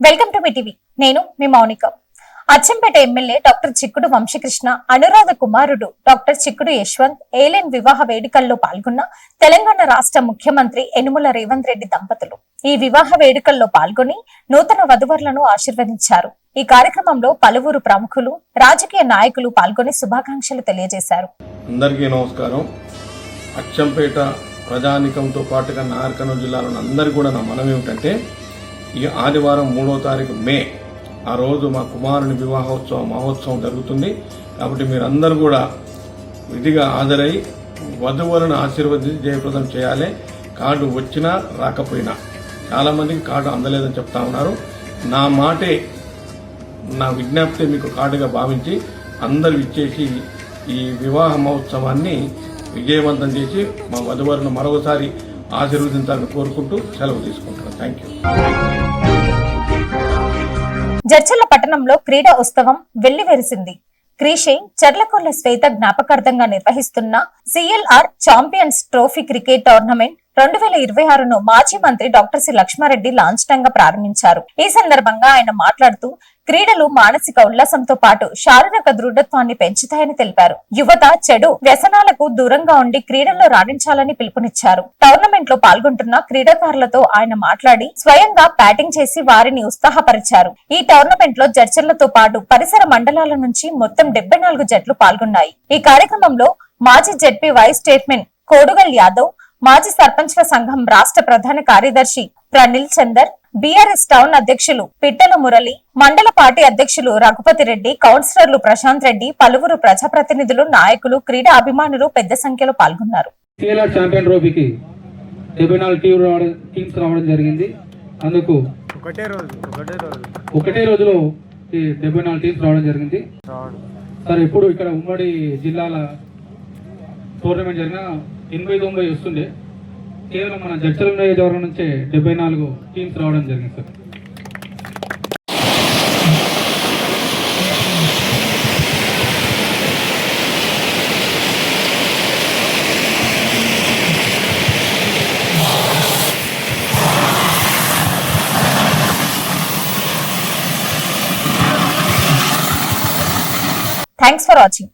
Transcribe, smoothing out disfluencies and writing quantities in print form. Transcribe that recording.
Welcome to me TV. నేను మీ Mounika. Achampet MLA doctor చిక్కుడు వంశీకృష్ణ అనురాధ కుమారుడు డాక్టర్ చిక్కుడు యశ్వంత్ ఏలెన్ వివాహ వేడుకల్లో పాల్గొన్న తెలంగాణ రాష్ట్ర ముఖ్యమంత్రి యనుమల రేవంత్ రెడ్డి దంపతులు ఈ వివాహ వేడుకల్లో పాల్గొని నూతన వధువరులను ఆశీర్వదించారు. ఈ కార్యక్రమంలో పలువురు ప్రముఖులు, రాజకీయ నాయకులు పాల్గొని శుభాకాంక్షలు తెలియజేశారు. అందరికీ నమస్కారం. అచ్చంపేట ప్రజానికంతో పాటుగా నాగర్కర్నూలు జిల్లాలోని అందరికీ కూడా నా మనవి ఏమిటంటే, ఈ ఆదివారం 3వ తారీఖు మే ఆ రోజు మా కుమారుని మహోత్సవం జరుగుతుంది. కాబట్టి మీరందరూ కూడా విధిగా హాజరై వధువులను ఆశీర్వదించి జయప్రదం చేయాలి. కార్డు వచ్చినా రాకపోయినా, చాలామందికి కార్డు అందలేదని చెప్తా ఉన్నారు. నా మాటే, నా విజ్ఞప్తి మీకు కార్డుగా భావించి అందరూ ఇచ్చేసి ఈ వివాహ మహోత్సవాన్ని విజయవంతం చేసి మా వధువరులను మరొకసారి ఆశీర్వదించాలని కోరుకుంటూ సెలవు తీసుకుంటున్నాను. Thank you. జడ్చర్ల పట్టణంలో క్రీడా ఉత్సవం వెల్లివెరిసింది. క్రీషే చర్లకొల్ల శ్వేత జ్ఞాపకార్థంగా నిర్వహిస్తున్న CLR champions trophy cricket tournament 2026ను మాజీ మంత్రి డాక్టర్ సి లక్ష్మారెడ్డి లాంఛనంగా ప్రారంభించారు. ఈ సందర్భంగా ఆయన మాట్లాడుతూ క్రీడలు మానసిక ఉల్లాసంతో పాటు శారీరక దృఢత్వాన్ని పెంచుతాయని తెలిపారు. యువత చెడు వ్యసనాలకు దూరంగా ఉండి క్రీడల్లో రాణించాలని పిలుపునిచ్చారు. టోర్నమెంట్ లో పాల్గొంటున్న క్రీడాకారులతో ఆయన మాట్లాడి స్వయంగా బ్యాటింగ్ చేసి వారిని ఉత్సాహపరిచారు. ఈ టోర్నమెంట్ లో జడ్చర్లతో పాటు పరిసర మండలాల నుంచి మొత్తం 74 జట్లు పాల్గొన్నాయి. ఈ కార్యక్రమంలో మాజీ జెడ్పీ వైస్ చైర్మన్ కోడుగల్ యాదవ్, మాజీ సర్పంచ్ల సంఘం రాష్ట్ర ప్రధాన కార్యదర్శి ప్రనిల్ చందర్, బీఆర్ఎస్ టౌన్ అధ్యక్షులు పిట్టల మురళి, మండల పార్టీ అధ్యక్షులు రఘుపతి రెడ్డి, కౌన్సిలర్లు ప్రశాంత్ రెడ్డి, పలువురు ప్రజాప్రతినిధులు, నాయకులు, క్రీడా అభిమానులు పెద్ద సంఖ్యలో పాల్గొన్నారు. అందుకు ఒకటే రోజులో 74 టీమ్స్ రావడం జరిగింది. సార్ ఇప్పుడు ఇక్కడ ఉమ్మడి జిల్లాల టోర్నమెంట్ జరిగిన 89 వస్తుండే, కేవలం మన జడ్చర్ల నియోజకవర్గం నుంచే 74 టీమ్స్ రావడం జరిగింది సార్. Thanks for watching.